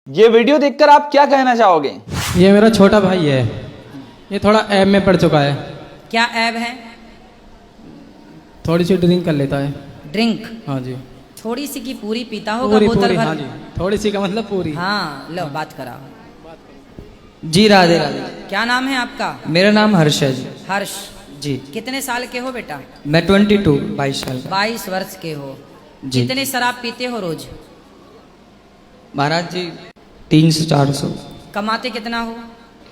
ये वीडियो देखकर आप क्या कहना चाहोगे? ये मेरा छोटा भाई है, ये थोड़ा ऐब में पड़ चुका है। क्या ऐब है? थोड़ी सी ड्रिंक कर लेता है। ड्रिंक? हाँ जी। थोड़ी सी की पूरी पीता होगा पूरी बोतल पूरी, भर? हाँ जी, थोड़ी सी का मतलब पूरी। हाँ लो बात कराओ। जी राधे राधे। क्या नाम है आपका? मेरा नाम हर्ष है जी। हर्ष जी। कितने साल के हो बेटा? मैं 22 साल का। 22 वर्ष के हो। जी। कितने शराब पीते हो रोज? महाराज जी 300 400। कमाते कितना हो?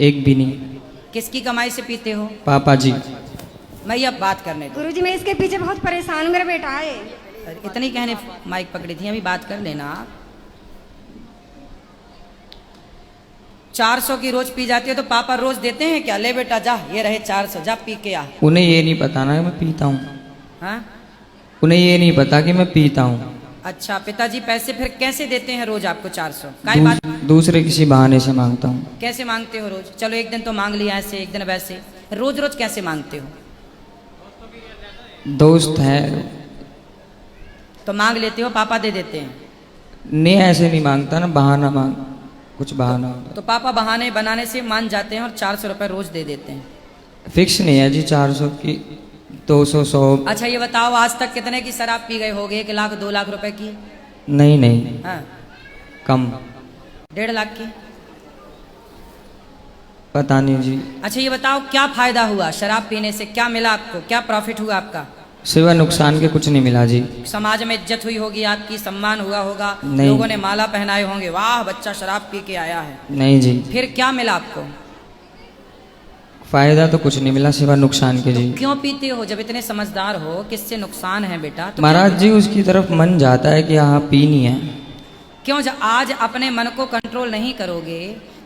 एक भी नहीं। किसकी कमाई से पीते हो? पापा जी। मैं अब बात करने दो। गुरुजी मैं इसके पीछे बहुत परेशान हूँ, मेरा बेटा है। इतनी कहने माइक पकड़ी थी, अभी बात कर लेना आप। 400 की रोज पी जाती हो तो पापा रोज देते हैं क्या? ले बेटा जा, ये रहे 400, जा पी के आ। उन्हें ये नहीं पता ना कि मैं पीता हूँ। हाँ? उन्हें ये नहीं पता कि मैं पीता हूँ। अच्छा, पिताजी पैसे फिर कैसे देते हैं रोज आपको 400? काई बात? दूसरे किसी बहाने से मांगता हूँ। कैसे मांगते हो रोज? चलो एक दिन तो मांग लिया ऐसे, एक दिन वैसे, रोज रोज कैसे मांगते हो? दोस्त है तो मांग लेते हो, पापा दे देते हैं? नहीं, ऐसे नहीं मांगता ना, बहाना मांग, कुछ बहाना होता। तो पापा बहाने बनाने से मान जाते हैं और 400 रुपये रोज दे देते हैं? फिक्स नहीं है जी, 400 की, 200 100। अच्छा ये बताओ, आज तक कितने की शराब पी गए होगे? 1 लाख 2 लाख रुपए की? नहीं नहीं, हाँ, कम। 1.5 लाख की? पता नहीं जी। अच्छा ये बताओ, क्या फायदा हुआ शराब पीने से? क्या मिला आपको? क्या प्रॉफिट हुआ आपका? सिवाय नुकसान के कुछ नहीं मिला जी। समाज में इज्जत हुई होगी आपकी, सम्मान हुआ होगा, नहीं। लोगों ने माला पहनाए होंगे, वाह बच्चा शराब पी के आया है। नहीं जी। फिर क्या मिला आपको? फायदा तो कुछ नहीं मिला सिवाय नुकसान के जी। क्यों पीते हो जब इतने समझदार हो? किससे नुकसान है बेटा? तो महाराज जी उसकी तरफ मन जाता है कि हाँ पीनी है। क्यों आज अपने मन को कंट्रोल नहीं करोगे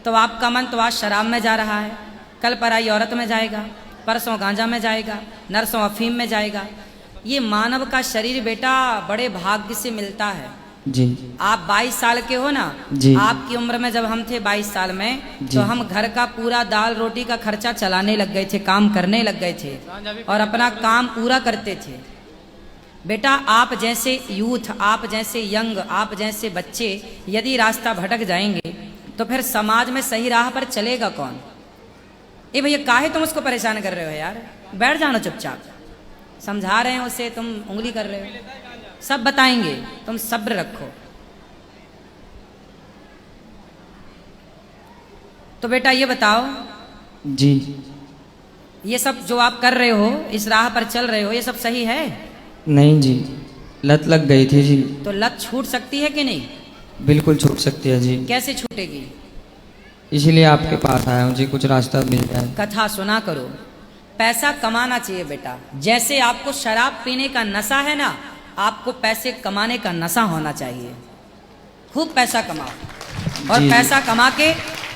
तो आपका मन तो आज शराब में जा रहा है, कल पराई औरत में जाएगा, परसों गांजा में जाएगा, नरसों अफीम में जाएगा। ये मानव का शरीर बेटा बड़े भाग्य से मिलता है जी। आप 22 साल के हो ना जी। आपकी उम्र में जब हम थे 22 साल में, जी। तो हम घर का पूरा दाल रोटी का खर्चा चलाने लग गए थे, काम करने लग गए थे और अपना काम पूरा करते थे। बेटा आप जैसे यूथ, आप जैसे यंग, आप जैसे बच्चे यदि रास्ता भटक जाएंगे तो फिर समाज में सही राह पर चलेगा कौन? ए भैया काहे तुम उसको परेशान कर रहे हो यार? बैठ जाना चुपचाप। समझा रहे हैं उसे, तुम उंगली कर रहे हो। सब बताएंगे, तुम सब्र रखो। तो बेटा ये बताओ जी। ये सब जो आप कर रहे हो, इस राह पर चल रहे हो, ये सब सही है? नहीं जी, लत लग गई थी जी। तो लत छूट सकती है कि नहीं? बिल्कुल छूट सकती है जी। कैसे छूटेगी? इसीलिए आपके पास आया हूँ जी, कुछ रास्ता मिल जाए। कथा सुना करो। पैसा कमाना चाहिए बेटा। जैसे आपको शराब पीने का नशा है ना, आपको पैसे कमाने का नशा होना चाहिए। खूब पैसा कमाओ और जी। पैसा कमा के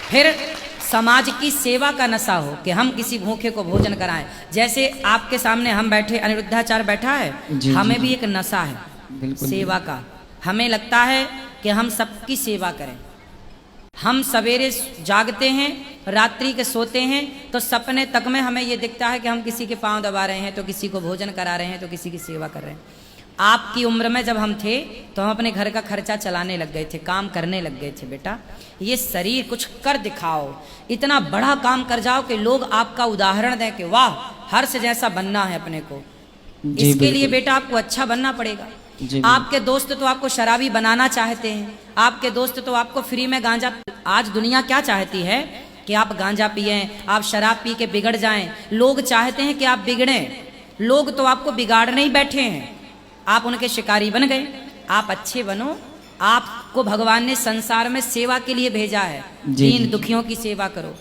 फिर समाज की सेवा का नशा हो कि हम किसी भूखे को भोजन कराएं। जैसे आपके सामने हम बैठे, अनिरुद्धाचार्य बैठा है, जी, हमें जी। भी एक नशा है बिल्कुल। सेवा का। हमें लगता है कि हम सबकी सेवा करें। हम सवेरे जागते हैं, रात्रि के सोते हैं, तो सपने तक में हमें ये दिखता है कि हम किसी के पांव दबा रहे हैं, तो किसी को भोजन करा रहे हैं, तो किसी की सेवा कर रहे हैं। आपकी उम्र में जब हम थे तो हम अपने घर का खर्चा चलाने लग गए थे, काम करने लग गए थे। बेटा ये शरीर कुछ कर दिखाओ, इतना बड़ा काम कर जाओ कि लोग आपका उदाहरण दें कि वाह हर्ष जैसा बनना है अपने को। जी, इसके लिए बिल्कुल। बेटा आपको अच्छा बनना पड़ेगा। जी, आपके दोस्त तो आपको शराबी बनाना चाहते हैं, आपके दोस्त तो आपको फ्री में गांजा। आज दुनिया क्या चाहती है कि आप गांजा पिए, आप शराब पी के बिगड़ जाएं। लोग चाहते हैं कि आप बिगड़ें। लोग तो आपको बिगाड़ने ही बैठे हैं, आप उनके शिकारी बन गए। आप अच्छे बनो। आपको भगवान ने संसार में सेवा के लिए भेजा है। जी, दीन जी। दुखियों की सेवा करो,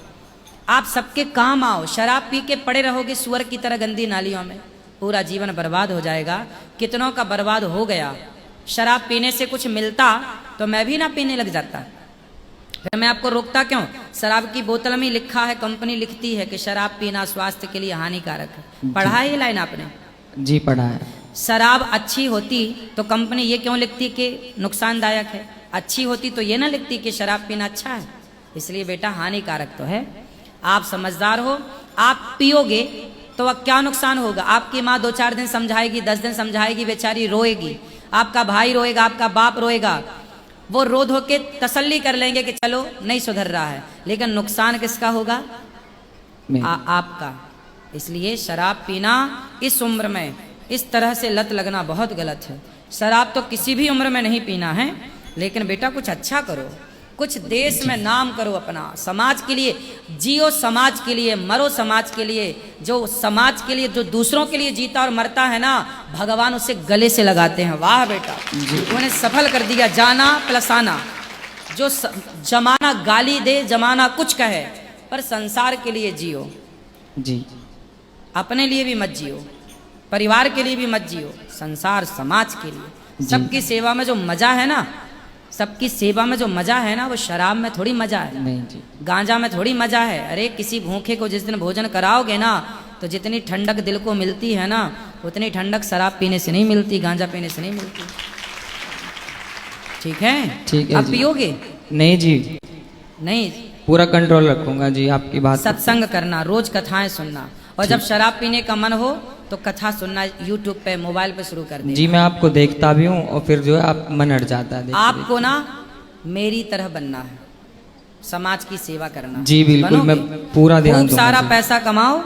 आप सबके काम आओ। शराब पी के पड़े रहोगे सुअर की तरह गंदी नालियों में, पूरा जीवन बर्बाद हो जाएगा। कितनों का बर्बाद हो गया। शराब पीने से कुछ मिलता तो मैं भी ना पीने लग जाता। फिर मैं आपको रोकता क्यों? शराब की बोतल में लिखा है, कंपनी लिखती है कि शराब पीना स्वास्थ्य के लिए हानिकारक है। पढ़ा है ये लाइन आपने? जी पढ़ा है। शराब अच्छी होती तो कंपनी ये क्यों लिखती कि नुकसानदायक है? अच्छी होती तो ये ना लिखती कि शराब पीना अच्छा है। इसलिए बेटा हानिकारक तो है। आप समझदार हो, आप पियोगे तो वह क्या नुकसान होगा? आपकी माँ 2-4 दिन समझाएगी, 10 दिन समझाएगी, बेचारी रोएगी, आपका भाई रोएगा, आपका बाप रोएगा, वो रो धो के तसल्ली कर लेंगे कि चलो नहीं सुधर रहा है, लेकिन नुकसान किसका होगा? आपका। इसलिए शराब पीना इस उम्र में इस तरह से लत लगना बहुत गलत है। शराब तो किसी भी उम्र में नहीं पीना है, लेकिन बेटा कुछ अच्छा करो, कुछ देश में नाम करो अपना, समाज के लिए जियो, समाज के लिए मरो, समाज के लिए। जो समाज के लिए, जो दूसरों के लिए जीता और मरता है ना, भगवान उसे गले से लगाते हैं। वाह बेटा, उन्हें सफल कर दिया, जाना प्लस आना। जो जमाना गाली दे, जमाना कुछ कहे, पर संसार के लिए जियो जी, अपने लिए भी मत जियो, परिवार के लिए भी मत जियो, संसार समाज के लिए। सबकी सेवा में जो मजा है ना, सबकी सेवा में जो मजा है ना, वो शराब में थोड़ी मजा है, नहीं जी, गांजा में थोड़ी मजा है। अरे किसी भूखे को जिस दिन भोजन कराओगे ना, तो जितनी ठंडक दिल को मिलती है ना, उतनी ठंडक शराब पीने से नहीं मिलती, गांजा पीने से नहीं मिलती। ठीक है, ठीक है अब जी। पियोगे? नहीं जी, नहीं, पूरा कंट्रोल रखूंगा जी आपकी बात। सत्संग करना, रोज कथाएं सुनना, और जब शराब पीने का मन हो तो कथा सुनना यूट्यूब पे, मोबाइल पे शुरू कर देना। जी, मैं आपको देखता भी हूँ और फिर जो है आप मन हट जाता है। आपको ना मेरी तरह बनना है, समाज की सेवा करना। जी बिल्कुल, बनोगे? मैं पूरा ध्यान खूब दूंगा सारा जी। पैसा कमाओ,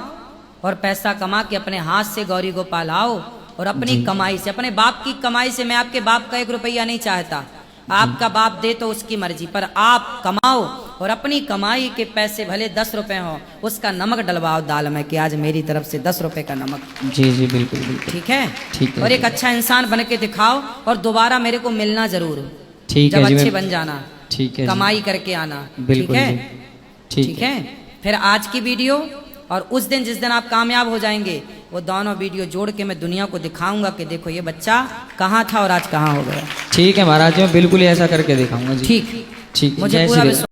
और पैसा कमा के अपने हाथ से गौरी गोपाल आओ, और अपनी कमाई से, अपने बाप की कमाई से। मैं आपके बाप का 1 रुपया नहीं चाहता, आपका बाप दे तो उसकी मर्जी, पर आप कमाओ और अपनी कमाई के पैसे भले 10 रुपए हो, उसका नमक डलवाओ दाल में कि आज मेरी तरफ से 10 रुपए का नमक। जी जी बिल्कुल बिल्कुल, ठीक है, ठीक है और जी। एक अच्छा इंसान बन के दिखाओ, और दोबारा मेरे को मिलना जरूर, ठीक जब है जी, अच्छे मैं- बन जाना, ठीक है जी। कमाई करके आना। बिल्कुल ठीक है, जी, ठीक है। फिर आज की वीडियो और उस दिन जिस दिन आप कामयाब हो जाएंगे, वो दोनों वीडियो जोड़ के मैं दुनिया को दिखाऊंगा कि देखो ये बच्चा कहाँ था और आज कहाँ हो गया। ठीक है महाराज जी, मैं बिल्कुल ही ऐसा करके दिखाऊंगा जी। ठीक, ठीक है, मुझे जय पूरा श्री राम। विश्वास